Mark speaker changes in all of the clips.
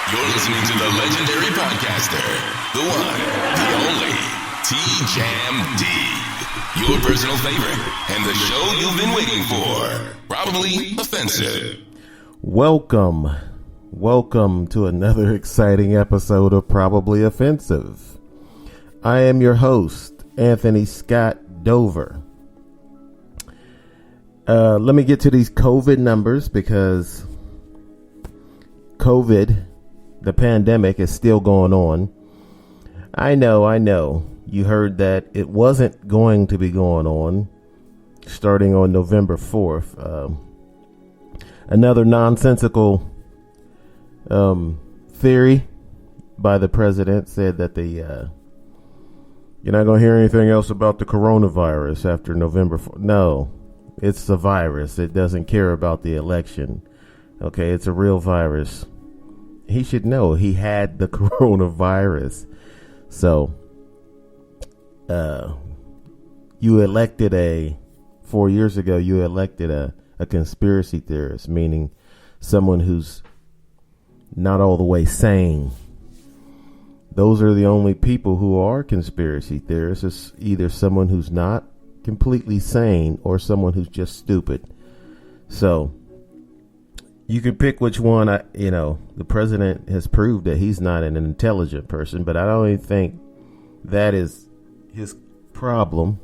Speaker 1: You're listening to the legendary podcaster, the one, the only, T-Jam D. Your personal favorite, and the show you've been waiting for. Probably offensive.
Speaker 2: Welcome to another exciting episode of Probably Offensive. I am your host, Anthony Scott Dover. Let me get to these COVID numbers because COVID, the pandemic, is still going on. I know. You heard that it wasn't going to be going on starting on November 4th. Another nonsensical theory by the president said that you're not going to hear anything else about the coronavirus after November 4th. No, it's a virus. It doesn't care about the election. Okay, it's a real virus. He should know he had the coronavirus. So, 4 years ago, you elected a conspiracy theorist, meaning someone who's not all the way sane. Those are the only people who are conspiracy theorists. It's either someone who's not completely sane or someone who's just stupid. So you can pick which one. The president has proved that he's not an intelligent person, but I don't even think that is his problem.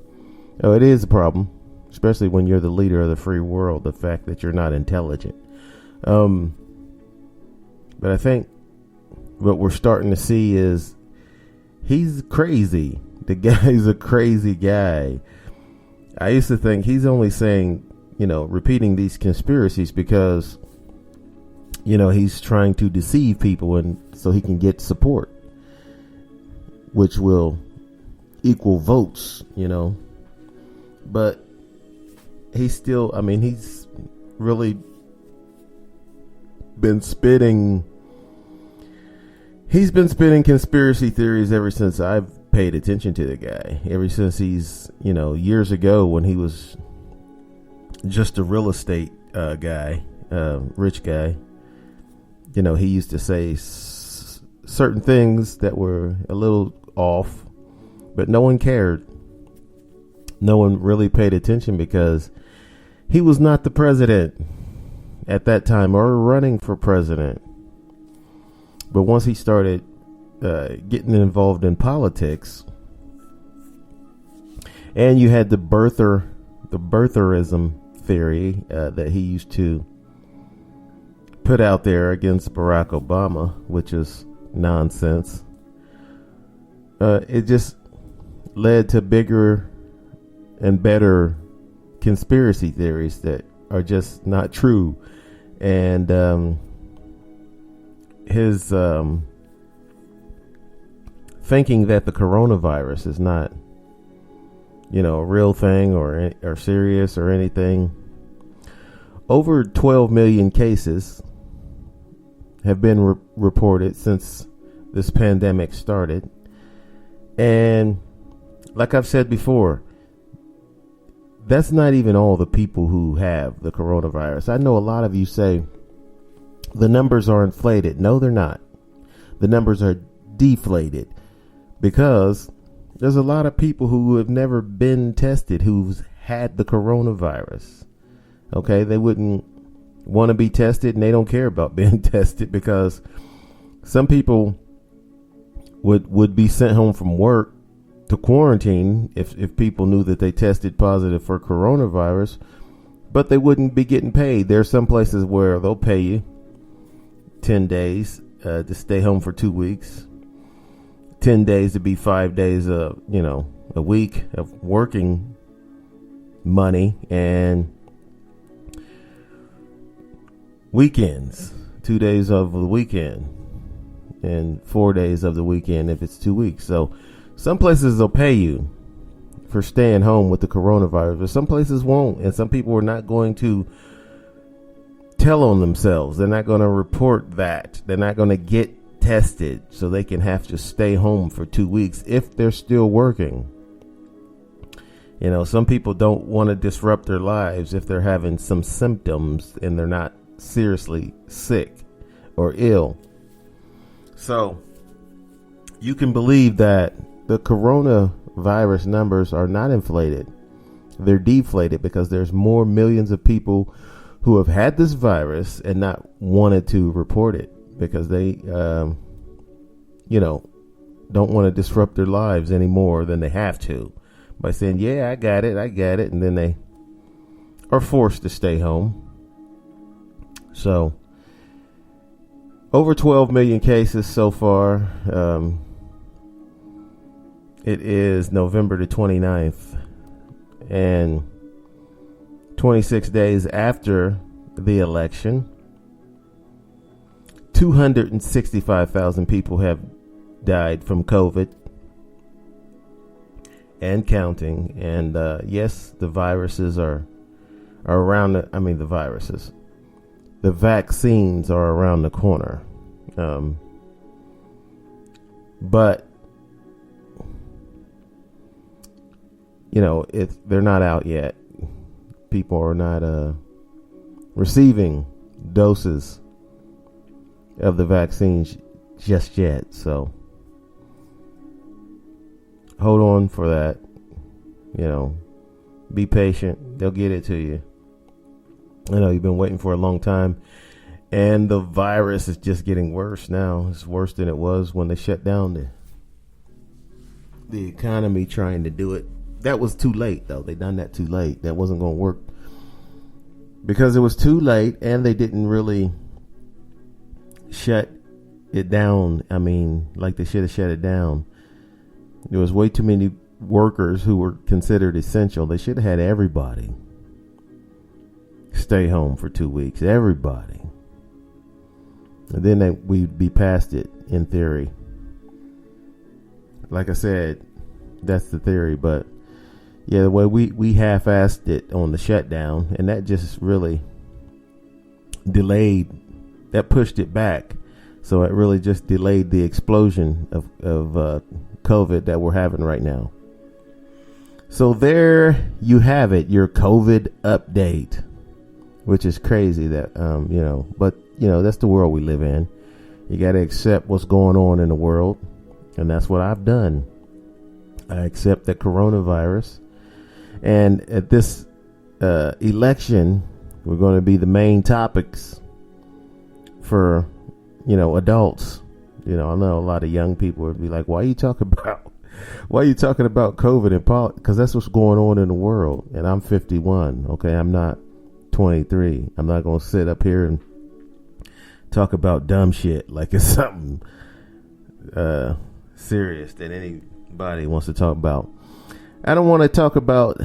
Speaker 2: Oh, it is a problem, especially when you're the leader of the free world, the fact that you're not intelligent. But I think what we're starting to see is he's crazy. The guy's a crazy guy. I used to think he's only saying, repeating these conspiracies because, he's trying to deceive people and so he can get support, which will equal votes, But he's really been spitting. He's been spitting conspiracy theories ever since I've paid attention to the guy. Ever since he's, years ago when he was just a real estate guy, rich guy. He used to say certain things that were a little off, but no one cared. No one really paid attention because he was not the president at that time or running for president. But once he started getting involved in politics, and you had the birtherism theory that he used to put out there against Barack Obama, which is nonsense. It just led to bigger and better conspiracy theories that are just not true. And his thinking that the coronavirus is not, a real thing or serious or anything. Over 12 million cases have been reported since this pandemic started. And like I've said before, that's not even all the people who have the coronavirus. I know a lot of you say the numbers are inflated. No, they're not. The numbers are deflated because there's a lot of people who have never been tested who's had the coronavirus. Okay, they wouldn't want to be tested and they don't care about being tested because some people would be sent home from work to quarantine if people knew that they tested positive for coronavirus, but they wouldn't be getting paid. There are some places where they'll pay you 10 days to stay home for 2 weeks, 10 days to be 5 days a week of working money, and weekends, 2 days of the weekend and 4 days of the weekend if it's 2 weeks. So some places will pay you for staying home with the coronavirus, but some places won't. And some people are not going to tell on themselves. They're not going to report that. They're not going to get tested so they can have to stay home for 2 weeks if they're still working. Some people don't want to disrupt their lives if they're having some symptoms and they're not seriously sick or ill. So you can believe that the coronavirus numbers are not inflated. They're deflated because there's more millions of people who have had this virus and not wanted to report it because they, don't want to disrupt their lives any more than they have to by saying, yeah, I got it. And then they are forced to stay home. So over 12 million cases so far. It is November the 29th and 26 days after the election. 265,000 people have died from COVID and counting. And yes, the viruses are around the vaccines are around the corner. But they're not out yet. People are not receiving doses of the vaccines just yet. So hold on for that. Be patient. They'll get it to you. I know you've been waiting for a long time. And the virus is just getting worse now. It's worse than it was when they shut down the economy trying to do it. That was too late, though. They done that too late. That wasn't going to work because it was too late, and they didn't really shut it down. I mean, like they should have shut it down. There was way too many workers who were considered essential. They should have had everybody stay home for 2 weeks. Everybody. And then we'd be past it in theory. Like I said, that's the theory, but yeah, the way we half-assed it on the shutdown, and that just really delayed, that pushed it back. So it really just delayed the explosion of COVID that we're having right now. So there you have it, your COVID update, which is crazy that, but that's the world we live in. You got to accept what's going on in the world. And that's what I've done. I accept the coronavirus. And at this election, we're going to be the main topics for, adults. I know a lot of young people would be like, why are you talking about COVID and politics? Because that's what's going on in the world. And I'm 51. Okay. I'm not 23. I'm not going to sit up here and talk about dumb shit like it's something serious that anybody wants to talk about. I don't want to talk about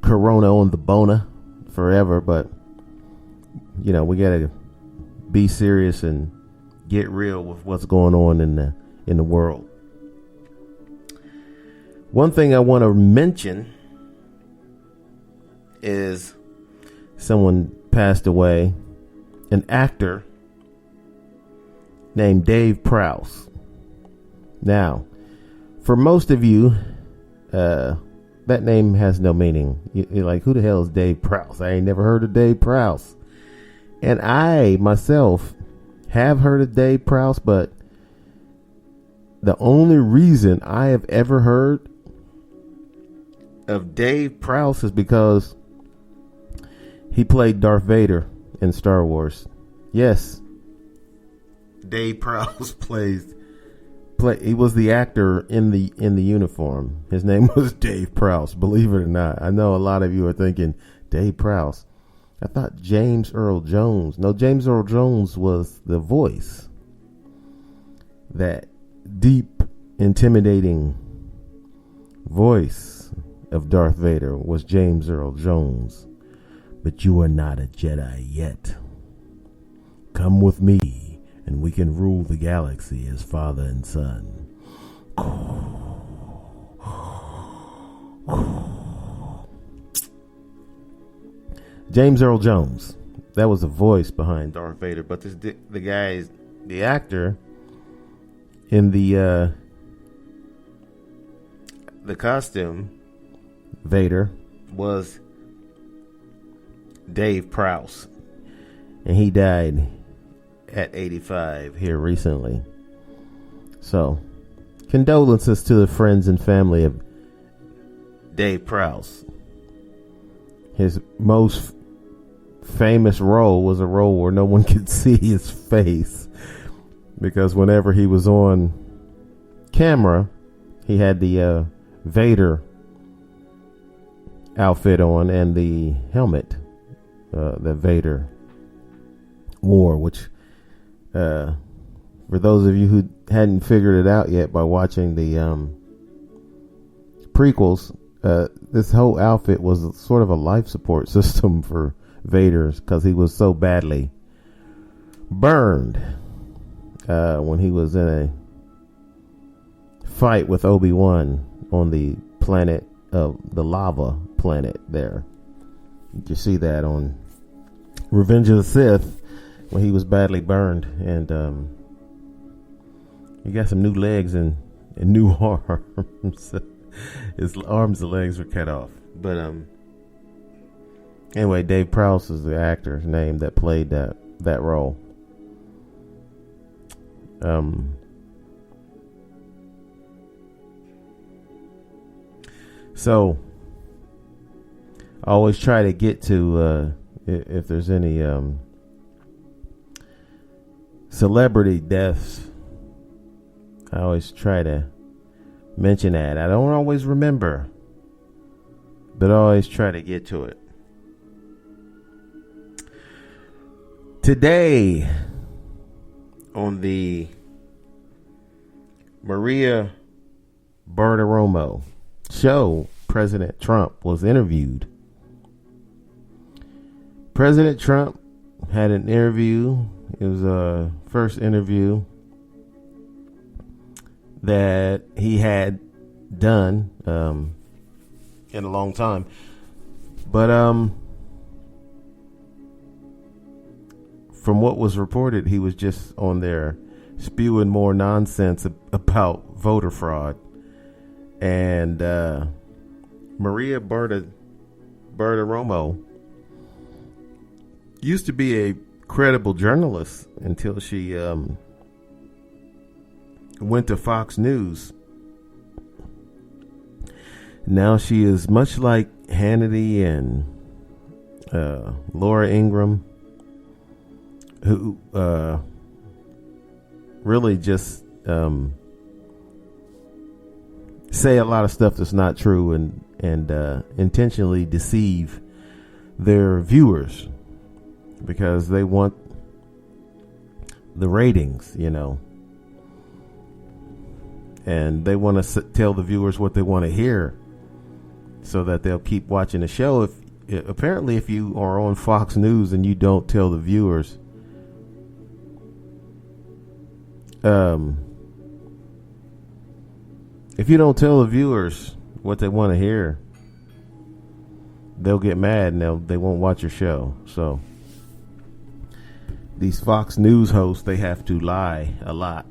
Speaker 2: Corona on the Bona forever, but we got to be serious and get real with what's going on in the world. One thing I want to mention is someone passed away, an actor named Dave Prowse. Now, for most of you, that name has no meaning. You're like, who the hell is Dave Prowse? I ain't never heard of Dave Prowse. And I, myself, have heard of Dave Prowse, but the only reason I have ever heard of Dave Prowse is because he played Darth Vader in Star Wars. Yes. Dave Prowse he was the actor in the uniform. His name was Dave Prowse, believe it or not. I know a lot of you are thinking, Dave Prowse. I thought James Earl Jones. No, James Earl Jones was the voice. That deep, intimidating voice of Darth Vader was James Earl Jones. But you are not a Jedi yet. Come with me, and we can rule the galaxy as father and son. James Earl Jones. That was the voice behind Darth Vader. But the actor in the costume, Vader, was Dave Prowse. And he died at 85 here recently. So, condolences to the friends and family of Dave Prowse. His most famous role was a role where no one could see his face, because whenever he was on camera, he had the Vader outfit on and the helmet that Vader wore, which for those of you who hadn't figured it out yet by watching the prequels, this whole outfit was sort of a life support system for Vader, because he was so badly burned when he was in a fight with Obi-Wan on the planet of the lava planet there. You see that on Revenge of the Sith when he was badly burned, and he got some new legs and new arms. His arms and legs were cut off. But anyway, Dave Prowse is the actor's name that played that role. So I always try to get to if there's any celebrity deaths, I always try to mention that. I don't always remember, but I always try to get to it. Today, on the Maria Bartiromo show, President Trump was interviewed. President Trump had an interview. It was a first interview that he had done in a long time. But from what was reported, he was just on there spewing more nonsense about voter fraud. And Maria Bartiromo used to be a credible journalist until she went to Fox News. Now she is much like Hannity and Laura Ingraham, who really just say a lot of stuff that's not true and intentionally deceive their viewers because they want the ratings, you know. And they want to tell the viewers what they want to hear so that they'll keep watching the show. Apparently, if you are on Fox News and you don't tell the viewers if you don't tell the viewers what they want to hear, they'll get mad and they won't watch your show. So these Fox News hosts, they have to lie a lot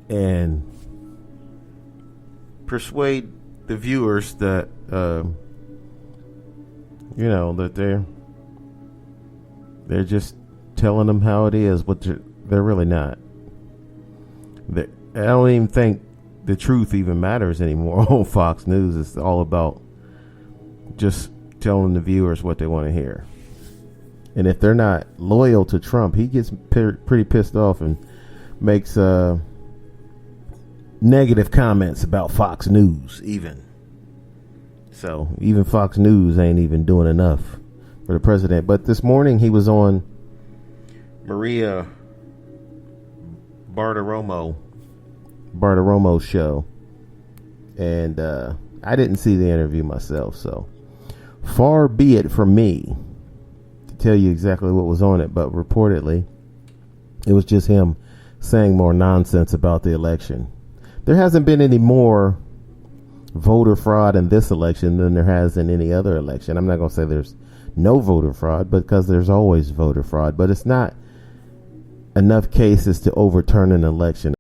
Speaker 2: and persuade the viewers that that they're just telling them how it is, but they're really not. I don't even think the truth even matters anymore on Fox News. It's all about just telling the viewers what they want to hear. And if they're not loyal to Trump, he gets pretty pissed off and makes negative comments about Fox News even. So even Fox News ain't even doing enough for the president. But this morning he was on Maria Bartiromo's show, and I didn't see the interview myself, so far be it from me to tell you exactly what was on it, but reportedly it was just him saying more nonsense about the election. There hasn't been any more voter fraud in this election than there has in any other election. I'm not going to say there's no voter fraud, because there's always voter fraud, but it's not enough cases to overturn an election.